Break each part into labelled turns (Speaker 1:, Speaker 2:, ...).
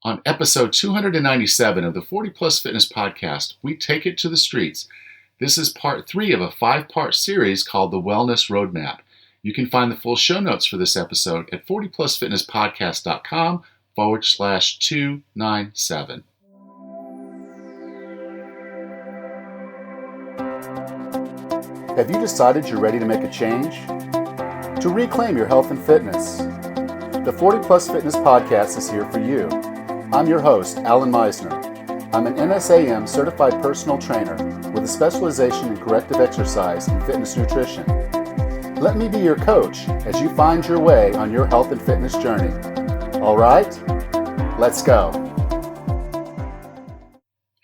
Speaker 1: On episode 297 of the 40 Plus Fitness Podcast, we take it to the streets. This is part 3 of a 5-part series called The Wellness Roadmap. You can find the full show notes for this episode at 40plusfitnesspodcast.com/297. Have you decided you're ready to make a change? To reclaim your health and fitness? The 40 Plus Fitness Podcast is here for you. I'm your host, Alan Meisner. I'm an NSAM certified personal trainer with a specialization in corrective exercise and fitness nutrition. Let me be your coach as you find your way on your health and fitness journey. All right, let's go.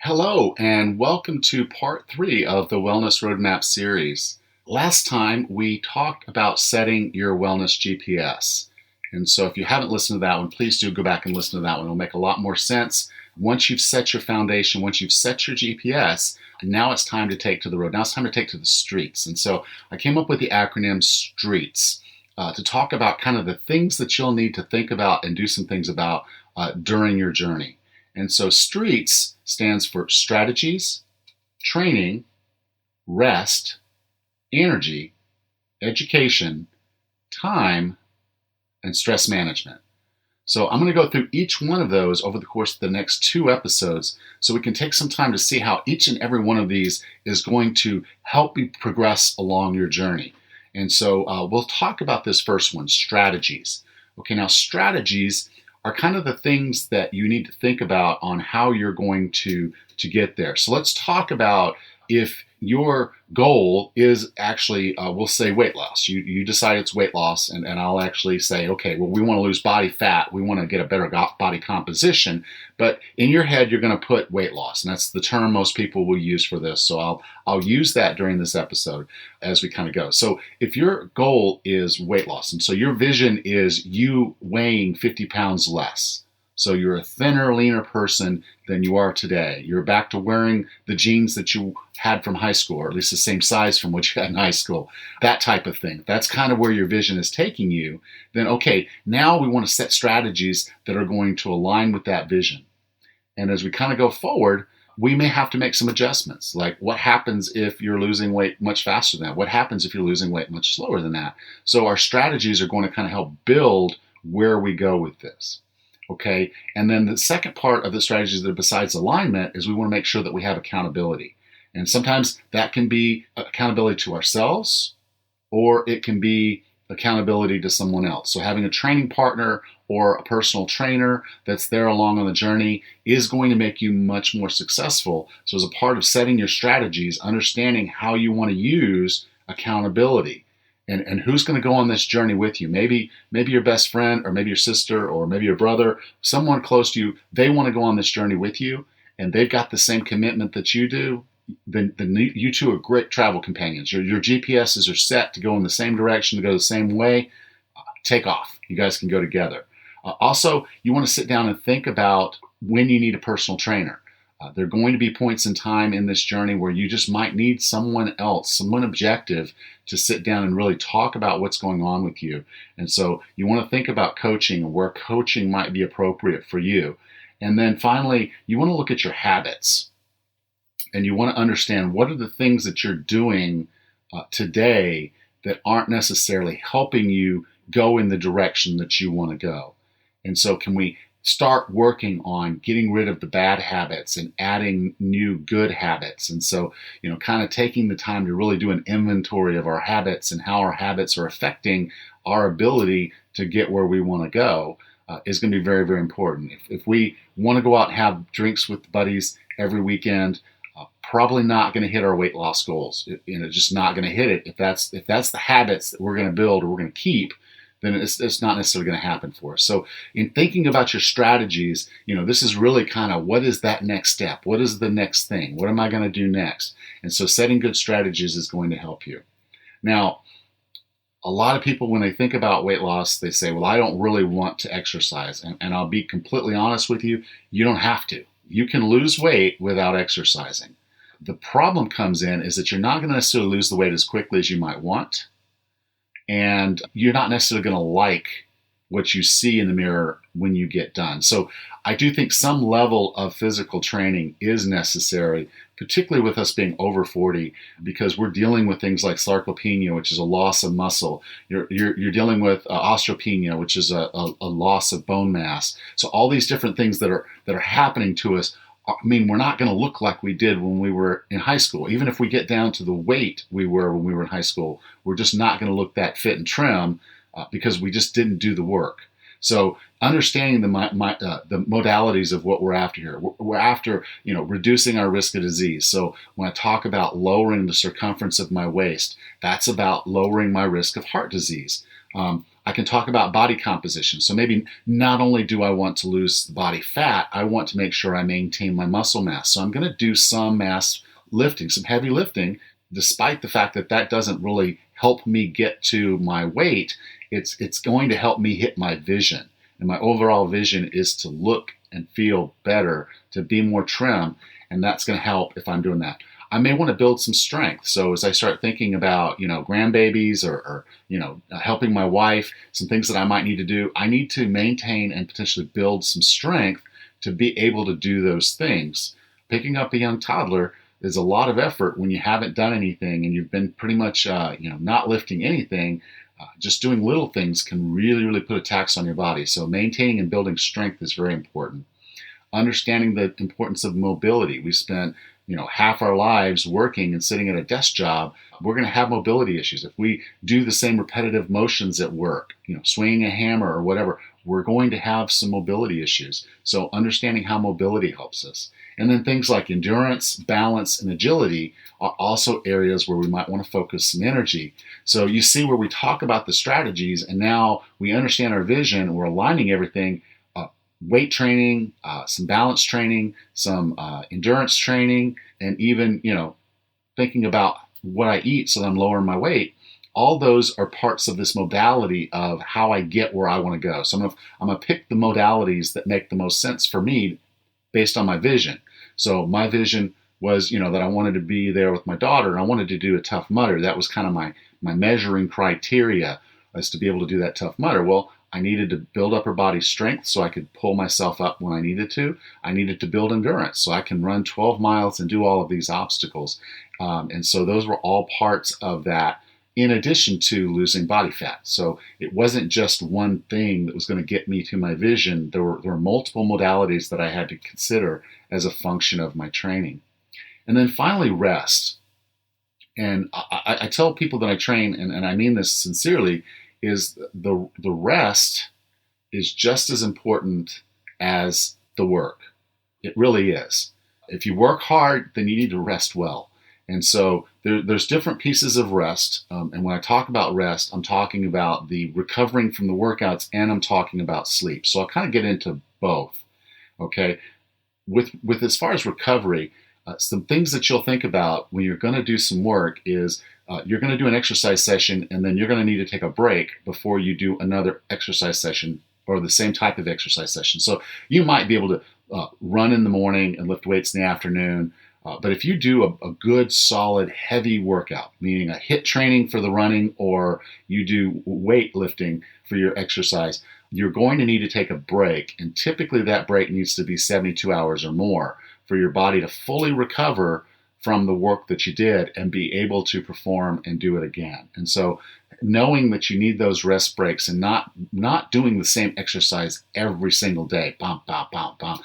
Speaker 1: Hello, and welcome to part 3 of the Wellness Roadmap series. Last time we talked about setting your wellness GPS. And so if you haven't listened to that one, please do go back and listen to that one. It'll make a lot more sense. Once you've set your foundation, once you've set your GPS, now it's time to take to the road. Now it's time to take to the streets. And so I came up with the acronym STREETS to talk about kind of the things that you'll need to think about and do some things about during your journey. And so STREETS stands for strategies, training, rest, energy, education, time, and stress management. So I'm going to go through each one of those over the course of the next 2 episodes so we can take some time to see how each and every one of these is going to help you progress along your journey. And so we'll talk about this first one, strategies. Okay, now strategies are kind of the things that you need to think about on how you're going to get there. So let's talk about if your goal is actually, we'll say weight loss. You decide it's weight loss, and I'll actually say, okay, well, we want to lose body fat. We want to get a better body composition. But in your head, you're going to put weight loss, and that's the term most people will use for this. So I'll use that during this episode as we kind of go. So if your goal is weight loss, and so your vision is you weighing 50 pounds less, so you're a thinner, leaner person than you are today. You're back to wearing the jeans that you had from high school, or at least the same size from what you had in high school. That type of thing. That's kind of where your vision is taking you. Then, okay, now we want to set strategies that are going to align with that vision. And as we kind of go forward, we may have to make some adjustments. Like what happens if you're losing weight much faster than that? What happens if you're losing weight much slower than that? So our strategies are going to kind of help build where we go with this. Okay, and then the second part of the strategies that are besides alignment is we want to make sure that we have accountability. And sometimes that can be accountability to ourselves, or it can be accountability to someone else. So having a training partner or a personal trainer that's there along on the journey is going to make you much more successful. So as a part of setting your strategies, understanding how you want to use accountability. And who's going to go on this journey with you? Maybe your best friend, or maybe your sister, or maybe your brother, someone close to you, they want to go on this journey with you, and they've got the same commitment that you do. Then you two are great travel companions. Your GPSs are set to go in the same direction, to go the same way. Take off. You guys can go together. Also, you want to sit down and think about when you need a personal trainer. There are going to be points in time in this journey where you just might need someone else, someone objective, to sit down and really talk about what's going on with you. And so you want to think about coaching and where coaching might be appropriate for you. And then finally, you want to look at your habits. And you want to understand what are the things that you're doing today that aren't necessarily helping you go in the direction that you want to go. And so can we start working on getting rid of the bad habits and adding new good habits? And so, kind of taking the time to really do an inventory of our habits and how our habits are affecting our ability to get where we want to go is going to be very, very important. If we want to go out and have drinks with buddies every weekend, probably not going to hit our weight loss goals. Just not going to hit it. If that's the habits that we're going to build or we're going to keep, then it's not necessarily going to happen for us. So in thinking about your strategies, this is really kind of what is that next step? What is the next thing? What am I going to do next? And so setting good strategies is going to help you. Now, a lot of people, when they think about weight loss, they say, well, I don't really want to exercise. And I'll be completely honest with you, you don't have to. You can lose weight without exercising. The problem comes in is that you're not going to necessarily lose the weight as quickly as you might want. And you're not necessarily going to like what you see in the mirror when you get done. So I do think some level of physical training is necessary, particularly with us being over 40, because we're dealing with things like sarcopenia, which is a loss of muscle. You're dealing with osteopenia, which is a loss of bone mass. So all these different things that are happening to us. I mean, we're not going to look like we did when we were in high school. Even if we get down to the weight we were when we were in high school, we're just not going to look that fit and trim because we just didn't do the work. So understanding the modalities of what we're after here, we're after reducing our risk of disease. So when I talk about lowering the circumference of my waist, that's about lowering my risk of heart disease. I can talk about body composition. So maybe not only do I want to lose body fat, I want to make sure I maintain my muscle mass. So I'm going to do some mass lifting, some heavy lifting, despite the fact that that doesn't really help me get to my weight. It's going to help me hit my vision. And my overall vision is to look and feel better, to be more trim, and that's going to help if I'm doing that. I may want to build some strength. So as I start thinking about, grandbabies or helping my wife, some things that I might need to do, I need to maintain and potentially build some strength to be able to do those things. Picking up a young toddler is a lot of effort when you haven't done anything and you've been pretty much, not lifting anything. Just doing little things can really, really put a tax on your body. So maintaining and building strength is very important. Understanding the importance of mobility. We spent half our lives working and sitting at a desk job. We're going to have mobility issues. If we do the same repetitive motions at work, swinging a hammer or whatever, we're going to have some mobility issues. So understanding how mobility helps us. And then things like endurance, balance, and agility are also areas where we might want to focus some energy. So you see where we talk about the strategies and now we understand our vision, we're aligning everything. Weight training, some balance training, some endurance training, and even, thinking about what I eat so that I'm lowering my weight. All those are parts of this modality of how I get where I want to go. So I'm going to pick the modalities that make the most sense for me based on my vision. So my vision was, that I wanted to be there with my daughter and I wanted to do a Tough Mudder. That was kind of my measuring criteria, as to be able to do that Tough Mudder. Well, I needed to build up her body strength so I could pull myself up when I needed to. I needed to build endurance so I can run 12 miles and do all of these obstacles. And so those were all parts of that, in addition to losing body fat. So it wasn't just one thing that was going to get me to my vision. There were multiple modalities that I had to consider as a function of my training. And then finally, rest. And I tell people that I train, and I mean this sincerely, is the rest is just as important as the work. It really is. If you work hard, then you need to rest well. And so there's different pieces of rest. And when I talk about rest, I'm talking about the recovering from the workouts and I'm talking about sleep. So I'll kind of get into both. Okay. With as far as recovery, some things that you'll think about when you're going to do some work is you're going to do an exercise session and then you're going to need to take a break before you do another exercise session or the same type of exercise session. So you might be able to run in the morning and lift weights in the afternoon. But if you do a good, solid, heavy workout, meaning a HIIT training for the running or you do weight lifting for your exercise, you're going to need to take a break. And typically that break needs to be 72 hours or more for your body to fully recover from the work that you did and be able to perform and do it again. And so knowing that you need those rest breaks and not doing the same exercise every single day, bam, bam, bam, bam,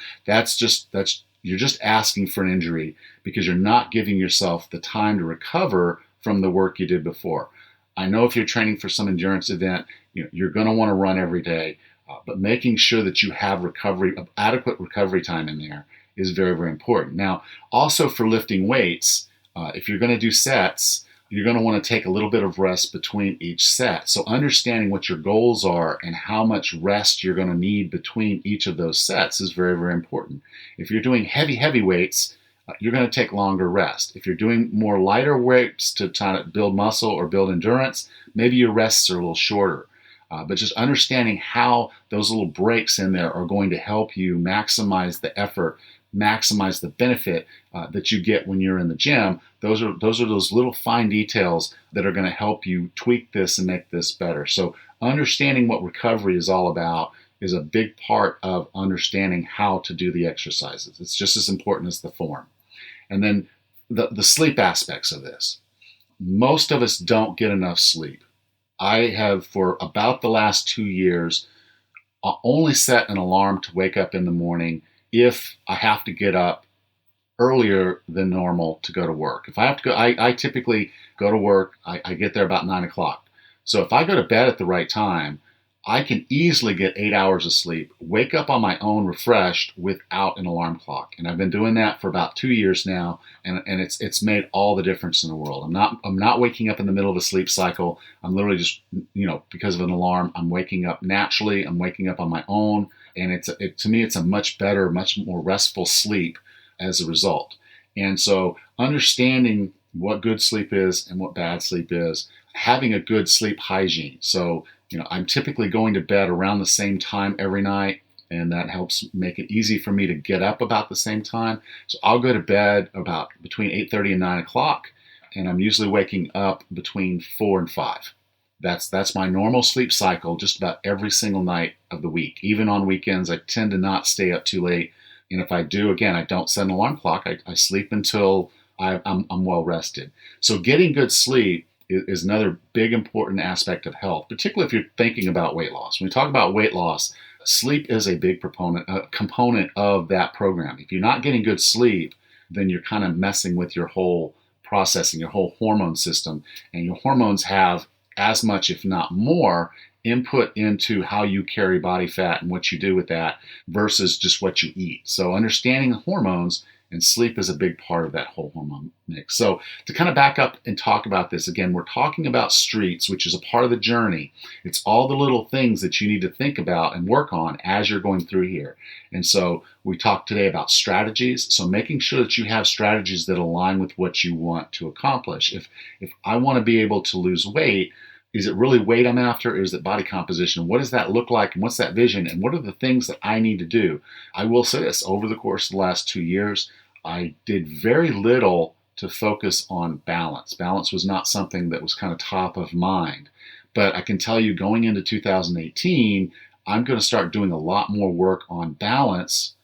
Speaker 1: you're just asking for an injury because you're not giving yourself the time to recover from the work you did before. I know if you're training for some endurance event, you're going to want to run every day, but making sure that you have adequate recovery time in there is very, very important. Now, also for lifting weights, if you're going to do sets, you're going to want to take a little bit of rest between each set. So understanding what your goals are and how much rest you're going to need between each of those sets is very, very important. If you're doing heavy weights, you're going to take longer rest. If you're doing more lighter weights to try to build muscle or build endurance, maybe your rests are a little shorter. But just understanding how those little breaks in there are going to help you maximize the effort, maximize the benefit that you get when you're in the gym. Those are those little fine details that are going to help you tweak this and make this better. So understanding what recovery is all about is a big part of understanding how to do the exercises. It's just as important as the form. And then the sleep aspects of this. Most of us don't get enough sleep. I have, for about the last 2 years, only set an alarm to wake up in the morning if I have to get up earlier than normal to go to work. If I have to go, I typically go to work, I get there about 9 o'clock. So if I go to bed at the right time, I can easily get 8 hours of sleep, wake up on my own refreshed without an alarm clock. And I've been doing that for about 2 years now, and it's made all the difference in the world. I'm not waking up in the middle of a sleep cycle. I'm literally just, because of an alarm, I'm waking up naturally. I'm waking up on my own, and to me, it's a much better, much more restful sleep as a result. And so understanding what good sleep is and what bad sleep is, having a good sleep hygiene. So, I'm typically going to bed around the same time every night, and that helps make it easy for me to get up about the same time. So I'll go to bed about between 8:30 and 9 o'clock, and I'm usually waking up between 4 and 5. That's my normal sleep cycle just about every single night of the week. Even on weekends, I tend to not stay up too late. And if I do, again, I don't set an alarm clock. I sleep until I'm well rested. So getting good sleep is another big important aspect of health, particularly if you're thinking about weight loss. When we talk about weight loss, sleep is a big component of that program. If you're not getting good sleep, then you're kind of messing with your whole processing, your whole hormone system. And your hormones have as much, if not more, input into how you carry body fat and what you do with that versus just what you eat. So understanding the hormones and sleep is a big part of that whole hormone mix. So to kind of back up and talk about this, again, we're talking about streets, which is a part of the journey. It's all the little things that you need to think about and work on as you're going through here. And so we talked today about strategies. So making sure that you have strategies that align with what you want to accomplish. If I want to be able to lose weight, is it really weight I'm after, or is it body composition? What does that look like, and what's that vision, and what are the things that I need to do? I will say this, over the course of the last 2 years, I did very little to focus on balance. Balance was not something that was kind of top of mind. But I can tell you, going into 2018, I'm going to start doing a lot more work on balance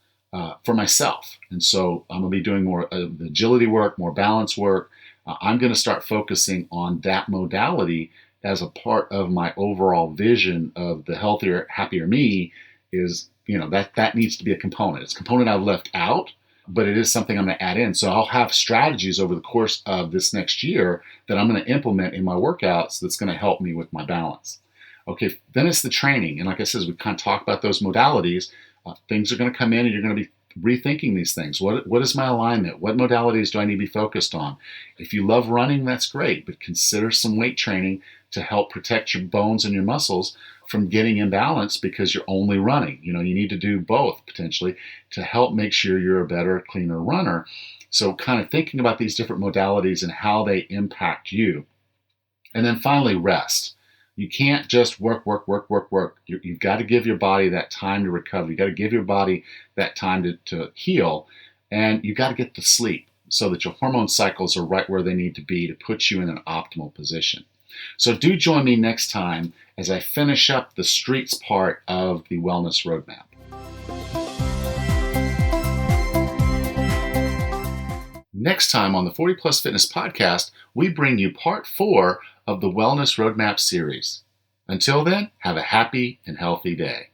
Speaker 1: for myself. And so I'm going to be doing more agility work, more balance work. I'm going to start focusing on that modality as a part of my overall vision of the healthier, happier me. Is, that needs to be a component. It's a component I've left out, but it is something I'm going to add in. So I'll have strategies over the course of this next year that I'm going to implement in my workouts that's going to help me with my balance. Okay, then it's the training. And like I said, as we kind of talk about those modalities, things are going to come in and you're going to be rethinking these things. What is my alignment? What modalities do I need to be focused on? If you love running, that's great, but consider some weight training to help protect your bones and your muscles from getting imbalanced because you're only running. You need to do both potentially to help make sure you're a better, cleaner runner. So kind of thinking about these different modalities and how they impact you. And then finally, rest. You can't just work. You've got to give your body that time to recover. You've got to give your body that time to heal. And you've got to get to sleep so that your hormone cycles are right where they need to be to put you in an optimal position. So do join me next time as I finish up the streets part of the Wellness Roadmap. Next time on the 40 Plus Fitness Podcast, we bring you part 4 of the Wellness Roadmap series. Until then, have a happy and healthy day.